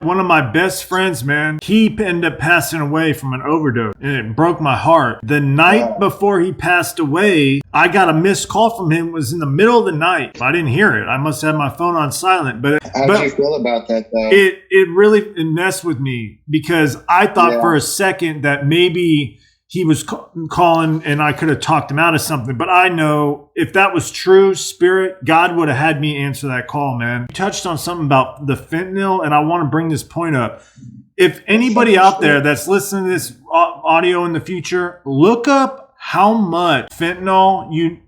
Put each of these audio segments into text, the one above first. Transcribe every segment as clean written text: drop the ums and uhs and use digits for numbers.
One of my best friends, man, he ended up passing away from an overdose, and it broke my heart. The night before he passed away, I got a missed call from him. It was in the middle of the night. I didn't hear it. I must have my phone on silent. How'd you feel about that, though? It really messed with me because I thought for a second that maybe he was calling and I could have talked him out of something. But I know if that was true, Spirit, God would have had me answer that call, man. You touched on something about the fentanyl, and I want to bring this point up. If anybody out there that's listening to this audio in the future, look up how much fentanyl you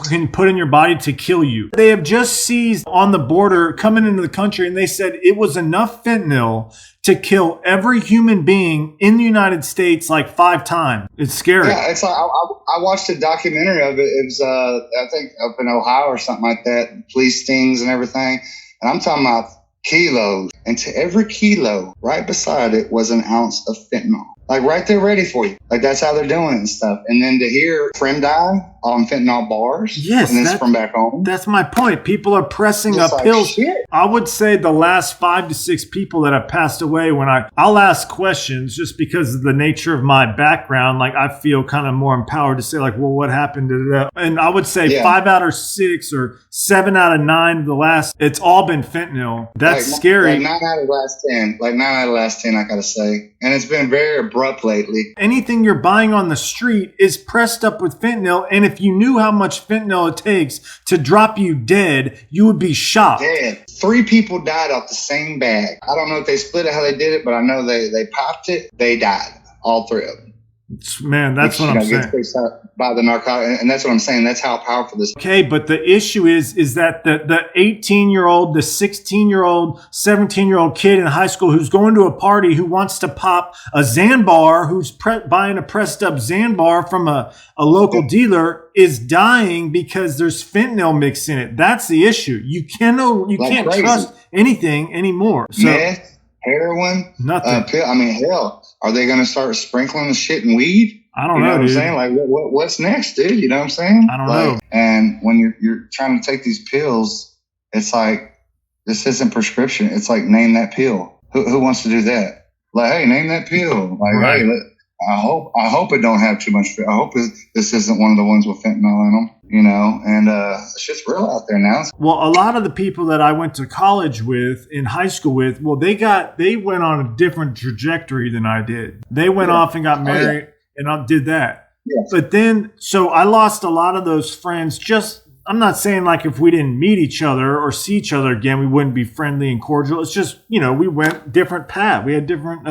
can put in your body to kill you. They have just seized on the border coming into the country, and they said it was enough fentanyl to kill every human being in the United States like 5 times. It's scary. Yeah, it's like I watched a documentary of it. It was I think up in Ohio or something like that. Police stings and everything, and I'm talking about kilos. And to every kilo, right beside it was an ounce of fentanyl. Like right there ready for you. Like that's how they're doing it and stuff. And then to hear a friend die on fentanyl bars. Yes. And this from back home. That's my point. People are pressing up pills. Shit. I would say the last 5 to 6 people that have passed away when I'll ask questions just because of the nature of my background. Like I feel kind of more empowered to say like, well, what happened to that? And I would say 5 out of 6 or 7 out of 9 of the last, it's all been fentanyl. That's like, scary. Like 9 out of the last 10. Like 9 out of the last 10, I got to say. And it's been very abrupt lately. Anything you're buying on the street is pressed up with fentanyl. And if you knew how much fentanyl it takes to drop you dead, you would be shocked. Dead. 3 people died off the same bag. I don't know if they split it, how they did it, but I know they popped it. They died. All 3 of them. Man, that's what I'm saying. By the narcotic, and that's what I'm saying. That's how powerful this. Okay, but the issue is that the 18-year-old, the 16-year-old, 17-year-old kid in high school who's going to a party who wants to pop a Xanbar, who's buying a pressed up Xanbar from a local dealer, is dying because there's fentanyl mixed in it. That's the issue. You can't trust anything anymore. So, meth, heroin, nothing. Hell. Are they going to start sprinkling the shit in weed? I don't know, what I'm dude. saying? Like, what's next, dude? You know what I'm saying? I don't know. And when you're trying to take these pills, it's like, this isn't prescription. It's like, name that pill. Who wants to do that? Like, hey, name that pill. Like, right. Hey, I hope it don't have too much. I hope this isn't one of the ones with fentanyl in them. And it's just real out there now. Well, a lot of the people that I went to college with, in high school with, well, they went on a different trajectory than I did. They went off and got married and I did that. Yeah. But then, so I lost a lot of those friends. I'm not saying like if we didn't meet each other or see each other again, we wouldn't be friendly and cordial. It's just, we went different paths. We had different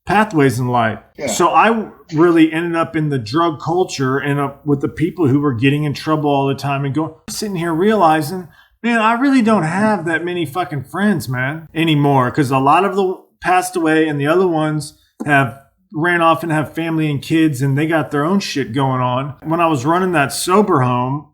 pathways in life. Yeah. So I really ended up in the drug culture and with the people who were getting in trouble all the time and sitting here realizing, man, I really don't have that many fucking friends, man, anymore. Because a lot of them passed away and the other ones ran off and have family and kids and they got their own shit going on. When I was running that sober home,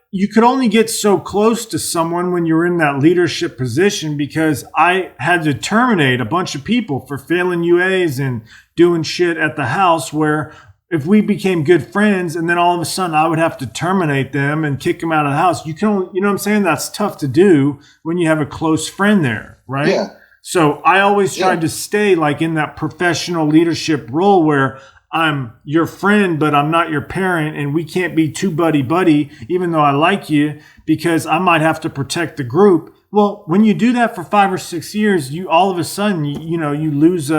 you could only get so close to someone when you're in that leadership position because I had to terminate a bunch of people for failing UAs and doing shit at the house where if we became good friends and then all of a sudden I would have to terminate them and kick them out of the house. You know what I'm saying? That's tough to do when you have a close friend there, right? Yeah. So I always tried to stay like in that professional leadership role where I'm your friend, but I'm not your parent, and we can't be too buddy, even though I like you, because I might have to protect the group. Well, when you do that for 5 or 6 years, you all of a sudden, you lose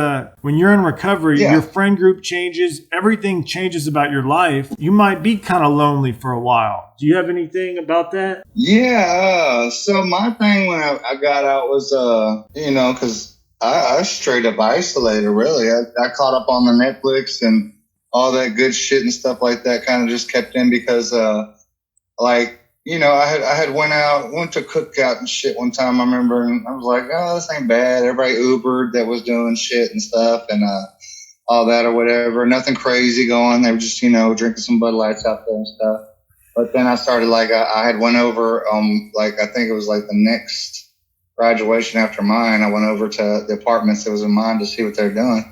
when you're in recovery, your friend group changes, everything changes about your life. You might be kind of lonely for a while. Do you have anything about that? Yeah. So my thing when I got out was, because I straight up isolated, really. I caught up on the Netflix and all that good shit and stuff like that kind of just kept in because, I had went to cookout and shit one time, I remember, and I was like, oh, this ain't bad. Everybody Ubered that was doing shit and stuff and all that or whatever. Nothing crazy going. They were just, drinking some Bud Lights out there and stuff. But then I started, I had went over, I think it was like the next graduation after mine, I went over to the apartments that was in mine to see what they're doing.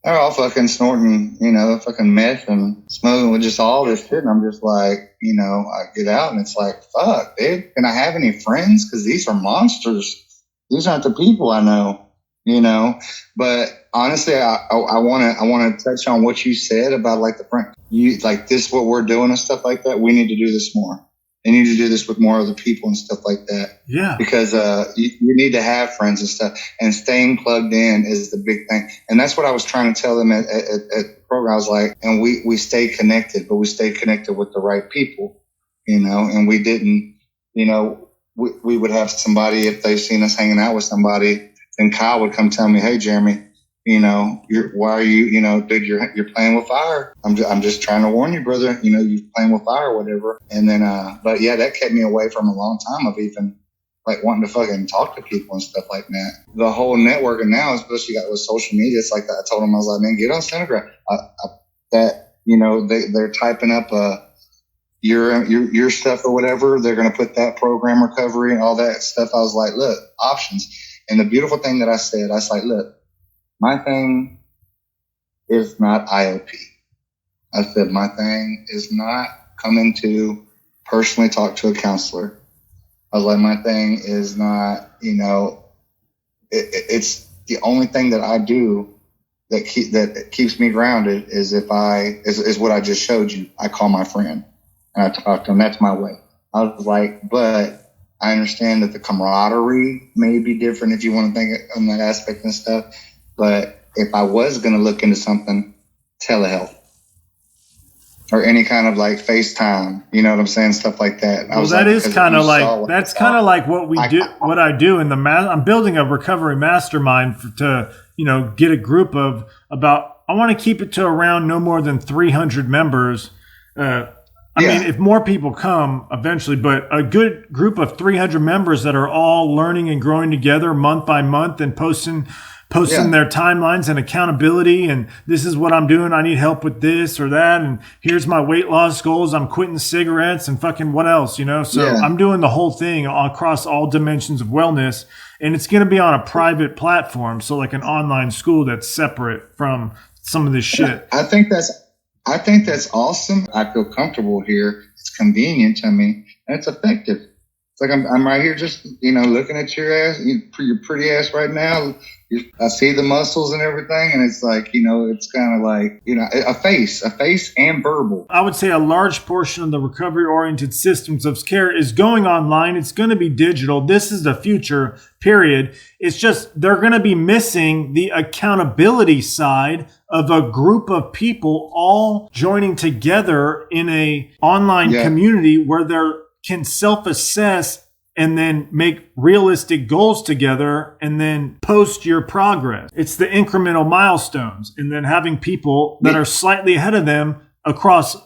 They're all fucking snorting, fucking meth and smoking with just all this shit. And I'm just like, I get out and it's like, fuck, dude, can I have any friends? Because these are monsters. These aren't the people I know. you know. But honestly, I want to touch on what you said about like the friend, you like this, what we're doing and stuff like that. We need to do this more. They need to do this with more other people and stuff like that. Yeah. Because you need to have friends and stuff, and staying plugged in is the big thing. And that's what I was trying to tell them at the program. I was like, and we stay connected, but we stay connected with the right people, you know. And we didn't, you know, we would have somebody, if they've seen us hanging out with somebody, then Kyle would come tell me, "Hey, Jeremy, you know, why are you, you know, dude, you're playing with fire. I'm just trying to warn you, brother. You know, you're playing with fire or whatever." And then, but yeah, that kept me away from a long time of even like wanting to fucking talk to people and stuff like that. The whole networking now, especially got with social media, it's like that. I told them, I was like, man, get on Centigraph. That, you know, they're typing up your stuff or whatever. They're going to put that program recovery and all that stuff. I was like, look, options. And the beautiful thing that I said, I was like, look, my thing is not IOP. I said, my thing is not coming to personally talk to a counselor. I was like, my thing is not, you know, it's the only thing that I do that keeps me grounded is is what I just showed you. I call my friend and I talk to him. That's my way. I was like, but I understand that the camaraderie may be different if you want to think on that aspect and stuff. But if I was going to look into something, telehealth or any kind of like FaceTime, you know what I'm saying? Stuff like that. Well, that is kind of like, that's kind of like what we do, what I do in the, I'm building a recovery mastermind to, you know, get a group of about, I want to keep it to around no more than 300 members. I mean, if more people come eventually, but a good group of 300 members that are all learning and growing together month by month and posting their timelines and accountability. And this is what I'm doing. I need help with this or that. And here's my weight loss goals. I'm quitting cigarettes and fucking what else, you know? So I'm doing the whole thing across all dimensions of wellness. And it's going to be on a private platform. So like an online school that's separate from some of this shit. I think that's awesome. I feel comfortable here. It's convenient to me and it's effective. It's like I'm right here just, you know, looking at your ass, your pretty ass right now. I see the muscles and everything. And it's like, you know, it's kind of like, you know, a face and verbal. I would say a large portion of the recovery-oriented systems of care is going online. It's going to be digital. This is the future, period. It's just they're going to be missing the accountability side of a group of people all joining together in a online community where they can self-assess and then make realistic goals together and then post your progress. It's the incremental milestones and then having people that are slightly ahead of them across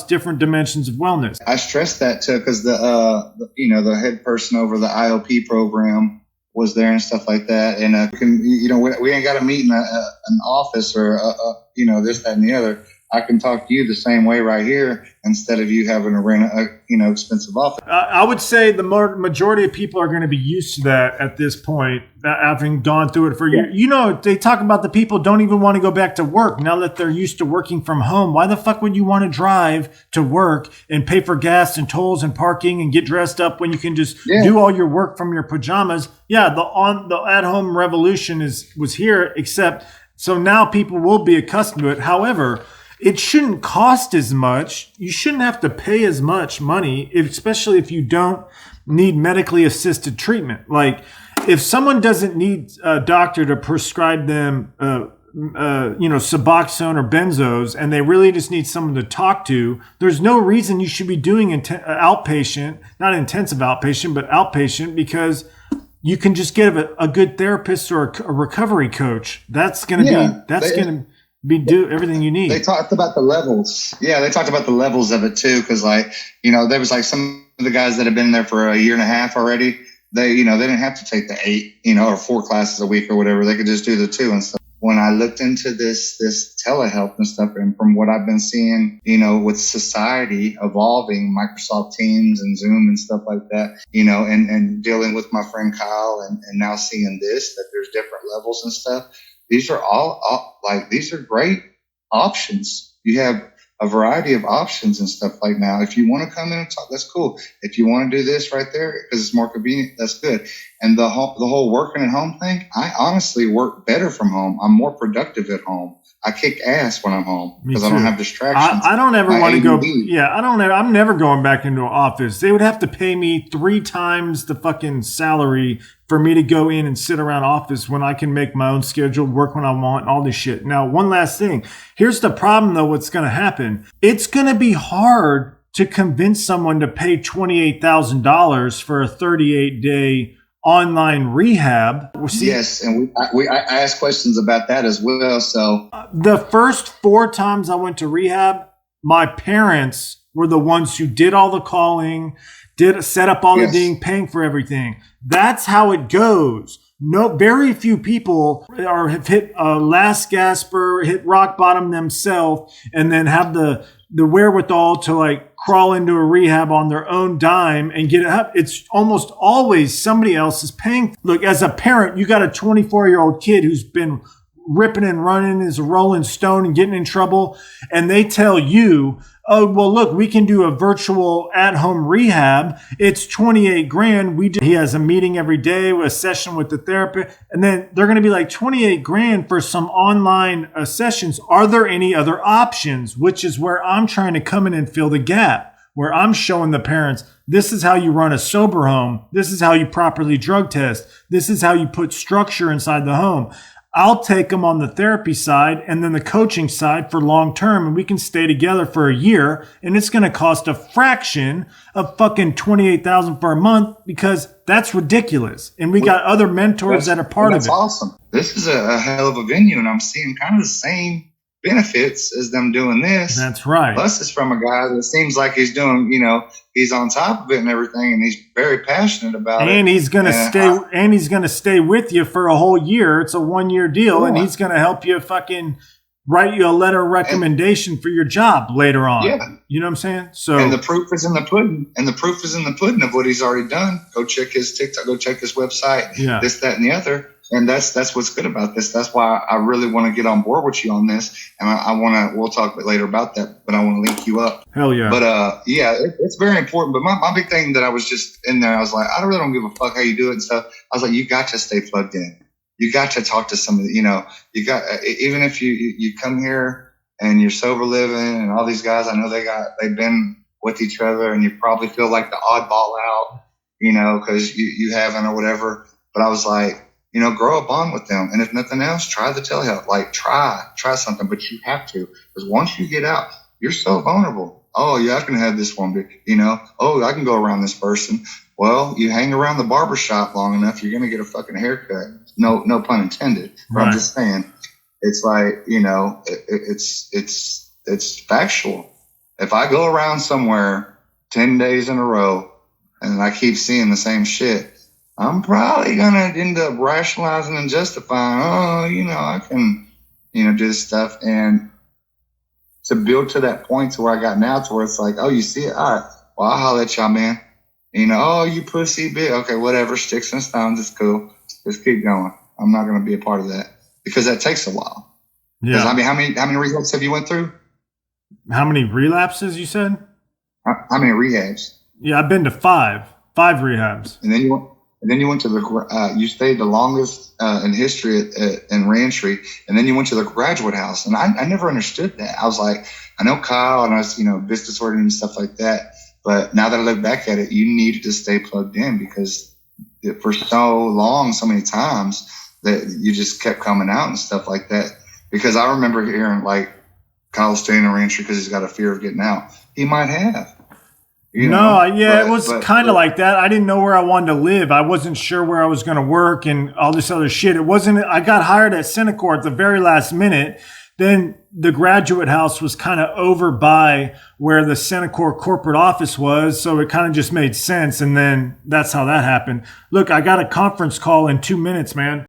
different dimensions of wellness. I stress that too because the head person over the IOP program was there and stuff like that. And we ain't got to meet in an office or this, that, and the other. I can talk to you the same way right here instead of you having to rent a expensive office. I would say the majority of people are going to be used to that at this point, having gone through it for years. You know, they talk about the people don't even want to go back to work now that they're used to working from home. Why the fuck would you want to drive to work and pay for gas and tolls and parking and get dressed up when you can just do all your work from your pajamas? Yeah, the at-home revolution was here, except so now people will be accustomed to it. However, it shouldn't cost as much. You shouldn't have to pay as much money, especially if you don't need medically assisted treatment. Like if someone doesn't need a doctor to prescribe them, Suboxone or benzos, and they really just need someone to talk to, there's no reason you should be doing outpatient, not intensive outpatient, but outpatient, because you can just get a good therapist or a recovery coach. That's going to do everything you need. They talked about the levels. Yeah, they talked about the levels of it too, because there was like some of the guys that have been there for a year and a half already. They didn't have to take the 8, or 4 classes a week or whatever. They could just do the 2 and stuff. When I looked into this telehealth and stuff, and from what I've been seeing, with society evolving, Microsoft Teams and Zoom and stuff like that, and dealing with my friend Kyle and now seeing this, that there's different levels and stuff. These are these are great options. You have a variety of options and stuff like now. If you want to come in and talk, that's cool. If you want to do this right there, because it's more convenient, that's good. And the whole working at home thing, I honestly work better from home. I'm more productive at home. I kick ass when I'm home because I don't have distractions. I don't ever want to go. Yeah, I'm never going back into an office. They would have to pay me 3 times the fucking salary for me to go in and sit around office when I can make my own schedule, work when I want, all this shit. Now, one last thing. Here's the problem, though. What's going to happen? It's going to be hard to convince someone to pay $28,000 for a 38-day online rehab. Yes, and I asked questions about that as well. So the first 4 times I went to rehab, my parents were the ones who did all the calling, set up all the thing, paying for everything. That's how it goes. No, very few people have hit last gasp or hit rock bottom themselves and then have the wherewithal to like crawl into a rehab on their own dime and get it up. It's almost always somebody else is paying. Look, as a parent, you got a 24-year-old kid who's been ripping and running as a rolling stone and getting in trouble. And they tell you, oh, well, look, we can do a virtual at-home rehab. It's $28,000. He has a meeting every day, a session with the therapist. And then they're going to be like $28,000 for some online sessions. Are there any other options? Which is where I'm trying to come in and fill the gap, where I'm showing the parents, this is how you run a sober home. This is how you properly drug test. This is how you put structure inside the home. I'll take them on the therapy side and then the coaching side for long term, and we can stay together for a year, and it's going to cost a fraction of fucking $28,000 for a month because that's ridiculous. And we got other mentors that are part of it. That's awesome. This is a hell of a venue, and I'm seeing kind of the same benefits as them doing this. That's right. Plus, it's from a guy that seems like he's doing, he's on top of it and everything, and he's very passionate about it. And he's gonna stay with you for a whole year. It's a 1-year deal, and he's gonna help you fucking write you a letter of recommendation for your job later on. Yeah. You know what I'm saying? So, and the proof is in the pudding. And the proof is in the pudding of what he's already done. Go check his TikTok. Go check his website. Yeah. This, that, and the other. And that's what's good about this. That's why I really want to get on board with you on this. And we'll talk a bit later about that, but I want to link you up. Hell yeah. But it's very important. But my big thing that I was just in there, I was like, I really don't give a fuck how you do it and stuff. I was like, you got to stay plugged in. You got to talk to somebody, you got, even if you come here and you're sober living and all these guys, I know they've been with each other and you probably feel like the oddball out, cause you haven't or whatever. But I was like, grow a bond with them. And if nothing else, try the telehealth. Like try something, but you have to, because once you get out, you're so vulnerable. Oh yeah, I can have this one, oh, I can go around this person. Well, you hang around the barbershop long enough, you're going to get a fucking haircut. No pun intended. But right. I'm just saying, it's like, it's factual. If I go around somewhere 10 days in a row and I keep seeing the same shit, I'm probably going to end up rationalizing and justifying, I can, do this stuff. And to build to that point to where I got now, to where it's like, oh, you see it? All right. Well, I'll holler at y'all, man. Oh, you pussy bitch. Okay, whatever. Sticks and stones. It's cool. Just keep going. I'm not going to be a part of that because that takes a while. Yeah. I mean, how many relapses have you went through? How many relapses you said? How many rehabs? Yeah, I've been to 5 rehabs. And then you went to you stayed the longest in history in Reentry, and then you went to the graduate house. And I never understood that. I was like, I know Kyle and I was, business oriented and stuff like that. But now that I look back at it, you needed to stay plugged in because for so long, so many times that you just kept coming out and stuff like that. Because I remember hearing like Kyle staying in Reentry because he's got a fear of getting out. He might have. It was kind of like that. I didn't know where I wanted to live. I wasn't sure where I was going to work and all this other shit. I got hired at Centacor at the very last minute. Then the graduate house was kind of over by where the Centacor corporate office was. So it kind of just made sense. And then that's how that happened. Look, I got a conference call in 2 minutes, man.